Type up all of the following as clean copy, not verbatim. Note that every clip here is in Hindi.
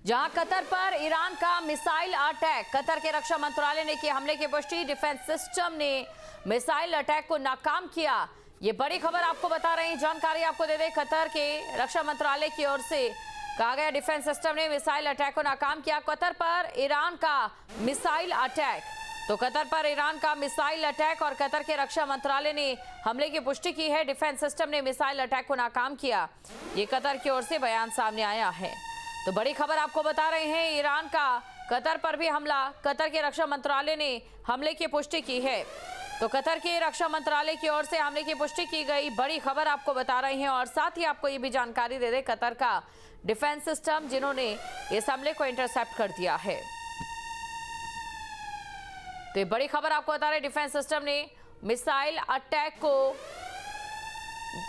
जहां कतर पर ईरान का मिसाइल अटैक। कतर के रक्षा मंत्रालय ने किया हमले की पुष्टि। डिफेंस सिस्टम ने मिसाइल अटैक को नाकाम किया। ये बड़ी खबर आपको बता रहे हैं, जानकारी आपको दे दें। कतर के रक्षा मंत्रालय की ओर से कहा गया डिफेंस सिस्टम ने मिसाइल अटैक को नाकाम किया। कतर पर ईरान का मिसाइल अटैक। तो कतर पर ईरान का मिसाइल अटैक और कतर के रक्षा मंत्रालय ने हमले की पुष्टि की है। डिफेंस सिस्टम ने मिसाइल अटैक को नाकाम किया, ये कतर की ओर से बयान सामने आया है। तो बड़ी खबर आपको बता रहे हैं, ईरान का कतर पर भी हमला। कतर के रक्षा मंत्रालय ने हमले की पुष्टि की है। तो कतर के रक्षा मंत्रालय की ओर से हमले की पुष्टि की गई, बड़ी खबर आपको बता रहे हैं। और साथ ही आपको ये भी जानकारी दे दें, कतर का डिफेंस सिस्टम जिन्होंने इस हमले को इंटरसेप्ट कर दिया है। तो ये बड़ी खबर आपको बता रहे हैं, डिफेंस सिस्टम ने मिसाइल अटैक को,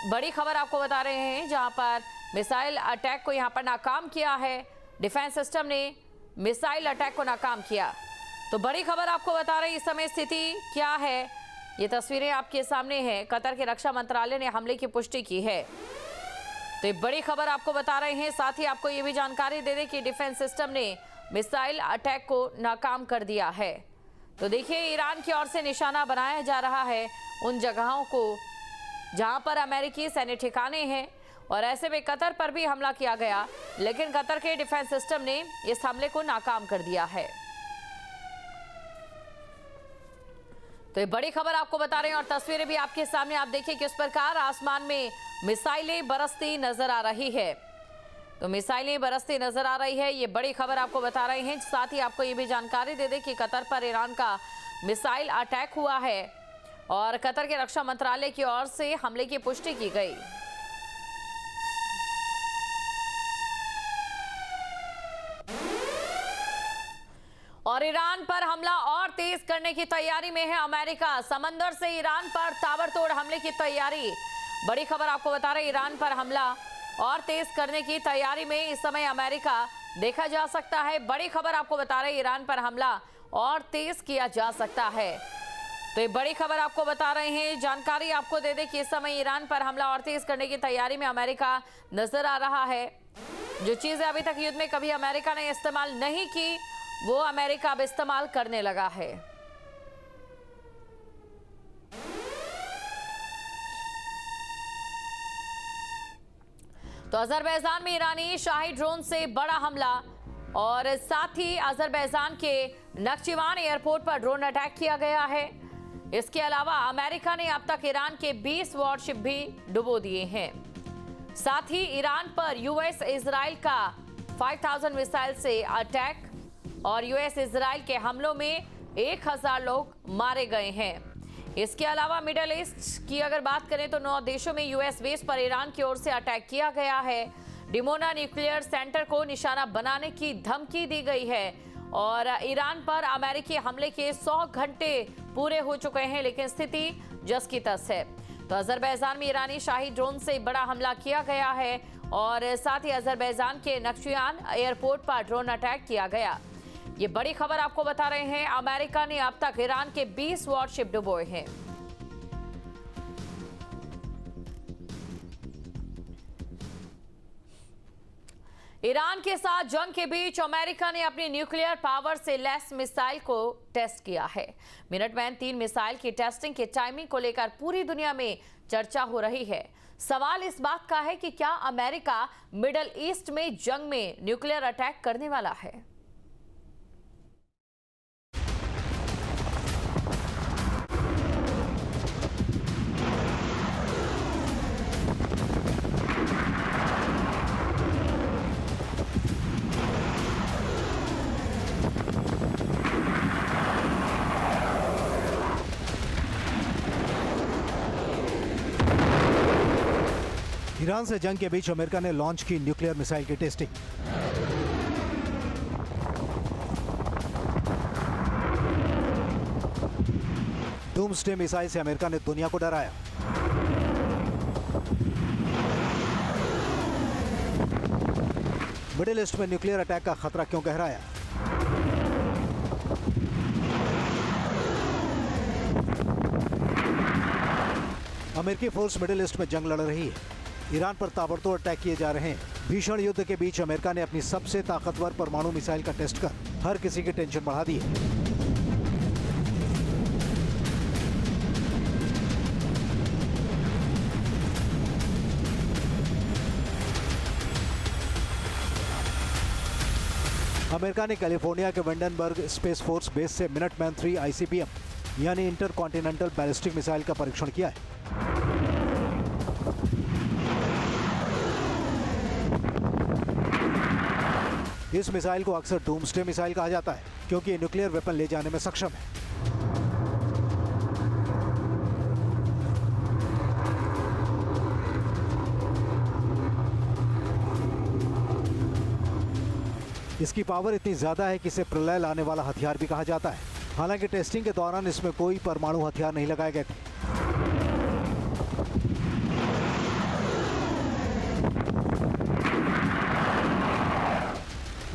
बड़ी खबर आपको बता रहे हैं, जहां पर मिसाइल अटैक को यहां पर नाकाम किया है। डिफेंस सिस्टम ने मिसाइल अटैक को नाकाम किया। तो बड़ी खबर आपको बता रहे हैं, इस समय स्थिति क्या है, ये तस्वीरें आपके सामने हैं। कतर के रक्षा मंत्रालय ने हमले की पुष्टि की है। तो ये बड़ी खबर आपको बता रहे हैं। साथ ही आपको ये भी जानकारी दे दें कि डिफेंस सिस्टम ने मिसाइल अटैक को नाकाम कर दिया है। तो देखिए, ईरान की ओर से निशाना बनाया जा रहा है उन जगहों को जहां पर अमेरिकी सैन्य ठिकाने हैं, और ऐसे में कतर पर भी हमला किया गया, लेकिन कतर के डिफेंस सिस्टम ने इस हमले को नाकाम कर दिया है। तो ये बड़ी खबर आपको बता रहे हैं और तस्वीरें भी आपके सामने। आप देखिए किस प्रकार आसमान में मिसाइलें बरसती नजर आ रही है। तो मिसाइलें बरसती नजर आ रही है, ये बड़ी खबर आपको बता रहे हैं। साथ ही आपको ये भी जानकारी दे दें कि कतर पर ईरान का मिसाइल अटैक हुआ है और कतर के रक्षा मंत्रालय की ओर से हमले की पुष्टि की गई। और ईरान पर हमला और तेज करने की तैयारी में है अमेरिका। समंदर से ईरान पर ताबड़तोड़ हमले की तैयारी। बड़ी खबर आपको बता रहे हैं, ईरान पर हमला और तेज करने की तैयारी में इस समय अमेरिका देखा जा सकता है। बड़ी खबर आपको बता रहे हैं, ईरान पर हमला और तेज किया जा सकता है। तो ये बड़ी खबर आपको बता रहे हैं, जानकारी आपको दे दें कि इस समय ईरान पर हमला और तेज करने की तैयारी में अमेरिका नजर आ रहा है। जो चीजें अभी तक युद्ध में कभी अमेरिका ने इस्तेमाल नहीं की, वो अमेरिका अब इस्तेमाल करने लगा है। तो अजरबैजान में ईरानी शाही ड्रोन से बड़ा हमला, और साथ ही अजरबैजान के नक्चिवान एयरपोर्ट पर ड्रोन अटैक किया गया है। इसके अलावा अमेरिका ने अब तक ईरान के 20 वॉरशिप भी डुबो दिए हैं। साथ ही ईरान पर यूएस इजराइल का 5000 मिसाइल से अटैक, और यूएस इजराइल के हमलों में 1000 लोग मारे गए हैं। इसके अलावा मिडल ईस्ट की अगर बात करें तो 9 देशों में यूएस बेस पर ईरान की ओर से अटैक किया गया है। डिमोना न्यूक्लियर सेंटर को निशाना बनाने की धमकी दी गई है, और ईरान पर अमेरिकी हमले के 100 घंटे पूरे हो चुके हैं, लेकिन स्थिति जस की तस है। तो अजरबैजान में ईरानी शाही ड्रोन से बड़ा हमला किया गया है, और साथ ही अजरबैजान के नक्शियान एयरपोर्ट पर ड्रोन अटैक किया गया। ये बड़ी खबर आपको बता रहे हैं, अमेरिका ने अब तक ईरान के 20 वॉरशिप डुबोए हैं। ईरान के साथ जंग के बीच अमेरिका ने अपनी न्यूक्लियर पावर से लैस मिसाइल को टेस्ट किया है। मिनटमैन 3 मिसाइल की टेस्टिंग के टाइमिंग को लेकर पूरी दुनिया में चर्चा हो रही है। सवाल इस बात का है कि क्या अमेरिका मिडल ईस्ट में जंग में न्यूक्लियर अटैक करने वाला है। ईरान से जंग के बीच अमेरिका ने लॉन्च की न्यूक्लियर मिसाइल की टेस्टिंग। डूम्सडे मिसाइल से अमेरिका ने दुनिया को डराया। मिडिल ईस्ट में न्यूक्लियर अटैक का खतरा क्यों गहराया। अमेरिकी फोर्स मिडिल ईस्ट में जंग लड़ रही है। ईरान पर ताबड़तोड़ अटैक किए जा रहे हैं। भीषण युद्ध के बीच अमेरिका ने अपनी सबसे ताकतवर परमाणु मिसाइल का टेस्ट कर हर किसी की टेंशन बढ़ा दी है। अमेरिका ने कैलिफोर्निया के वेंडनबर्ग स्पेस फोर्स बेस से मिनटमैन 3 ICBM यानी इंटर कॉन्टिनेंटल बैलिस्टिक मिसाइल का परीक्षण किया है। इस मिसाइल को अक्सर डूम्सडे मिसाइल कहा जाता है क्योंकि ये न्यूक्लियर वेपन ले जाने में सक्षम है। इसकी पावर इतनी ज्यादा है कि इसे प्रलय लाने वाला हथियार भी कहा जाता है। हालांकि टेस्टिंग के दौरान इसमें कोई परमाणु हथियार नहीं लगाए गए थे।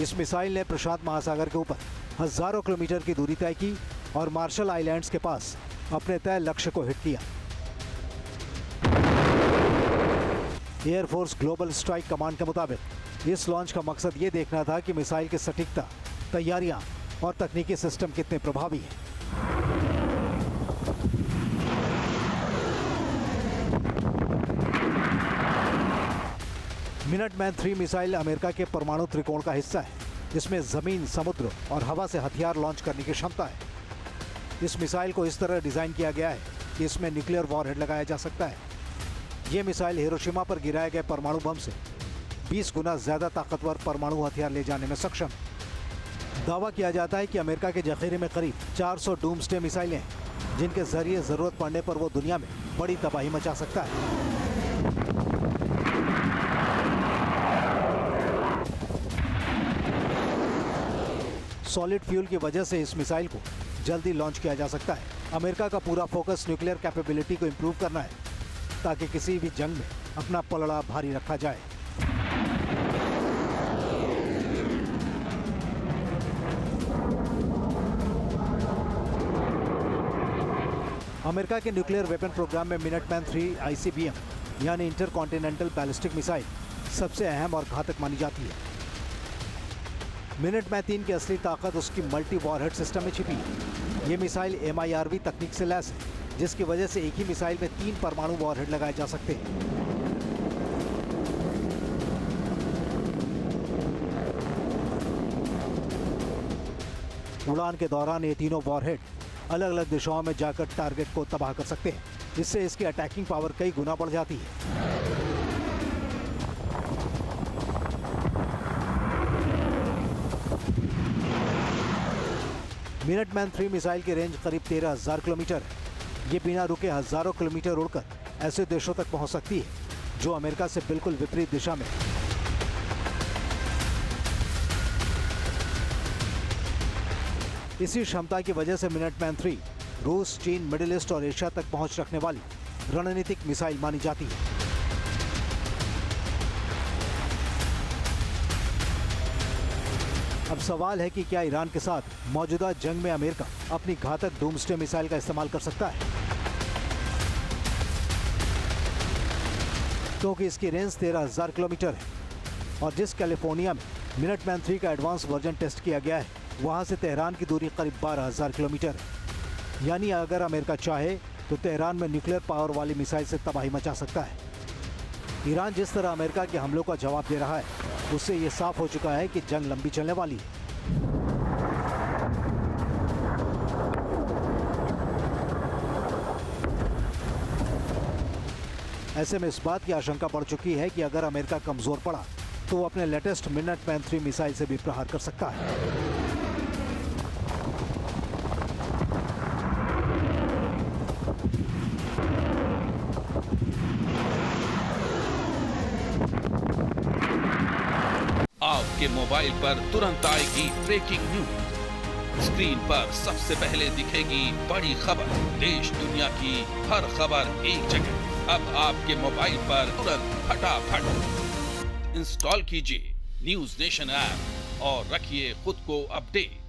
इस मिसाइल ने प्रशांत महासागर के ऊपर हजारों किलोमीटर की दूरी तय की और मार्शल आइलैंड्स के पास अपने तय लक्ष्य को हिट किया। एयरफोर्स ग्लोबल स्ट्राइक कमांड के मुताबिक इस लॉन्च का मकसद ये देखना था कि मिसाइल की सटीकता, तैयारियां और तकनीकी सिस्टम कितने प्रभावी हैं। मिनटमैन 3 मिसाइल अमेरिका के परमाणु त्रिकोण का हिस्सा है। इसमें जमीन, समुद्र और हवा से हथियार लॉन्च करने की क्षमता है। इस मिसाइल को इस तरह डिजाइन किया गया है कि इसमें न्यूक्लियर वॉरहेड लगाया जा सकता है। यह मिसाइल हिरोशिमा पर गिराए गए परमाणु बम से 20 गुना ज्यादा ताकतवर परमाणु हथियार ले जाने में सक्षम है। दावा किया जाता है कि अमेरिका के जखीरे में करीब 400 डूम्सडे मिसाइलें हैं, जिनके जरिए जरूरत पड़ने पर वो दुनिया में बड़ी तबाही मचा सकता है। सॉलिड फ्यूल की वजह से इस मिसाइल को जल्दी लॉन्च किया जा सकता है। अमेरिका का पूरा फोकस न्यूक्लियर कैपेबिलिटी को इंप्रूव करना है ताकि किसी भी जंग में अपना पलड़ा भारी रखा जाए। अमेरिका के न्यूक्लियर वेपन प्रोग्राम में मिनटमैन 3 ICBM यानी इंटर कॉन्टिनेंटल बैलिस्टिक मिसाइल सबसे अहम और घातक मानी जाती है। मिनटमैन 3 की असली ताकत उसकी मल्टी वॉरहेड सिस्टम में छिपी है। ये मिसाइल MIRV तकनीक से लैस है, जिसकी वजह से एक ही मिसाइल में 3 परमाणु वॉरहेड लगाए जा सकते हैं। उड़ान के दौरान ये तीनों वॉरहेड अलग अलग दिशाओं में जाकर टारगेट को तबाह कर सकते हैं। इससे इसकी अटैकिंग पावर कई गुना बढ़ जाती है। मिनटमैन 3 मिसाइल की रेंज करीब 13,000 किलोमीटर है। ये बिना रुके हजारों किलोमीटर उड़कर ऐसे देशों तक पहुंच सकती है जो अमेरिका से बिल्कुल विपरीत दिशा में। इसी क्षमता की वजह से मिनटमैन 3 रूस, चीन, मिडिल ईस्ट और एशिया तक पहुंच रखने वाली रणनीतिक मिसाइल मानी जाती है। अब सवाल है कि क्या ईरान के साथ मौजूदा जंग में अमेरिका अपनी घातक डूम्सडे मिसाइल का इस्तेमाल कर सकता है, क्योंकि इसकी रेंज 13,000 किलोमीटर है और जिस कैलिफोर्निया में मिनटमैन 3 का एडवांस वर्जन टेस्ट किया गया है, वहां से तेहरान की दूरी करीब 12,000 किलोमीटर है। यानी अगर अमेरिका चाहे तो तेहरान में न्यूक्लियर पावर वाली मिसाइल से तबाही मचा सकता है। ईरान जिस तरह अमेरिका के हमलों का जवाब दे रहा है, उससे ये साफ हो चुका है कि जंग लंबी चलने वाली है। ऐसे में इस बात की आशंका बढ़ चुकी है कि अगर अमेरिका कमजोर पड़ा तो वो अपने लेटेस्ट मिनटमैन 3 मिसाइल से भी प्रहार कर सकता है। आपके मोबाइल पर तुरंत आएगी ब्रेकिंग न्यूज। स्क्रीन पर सबसे पहले दिखेगी बड़ी खबर। देश दुनिया की हर खबर एक जगह। अब आपके मोबाइल पर तुरंत फटाफट इंस्टॉल कीजिए न्यूज नेशन ऐप और रखिए खुद को अपडेट।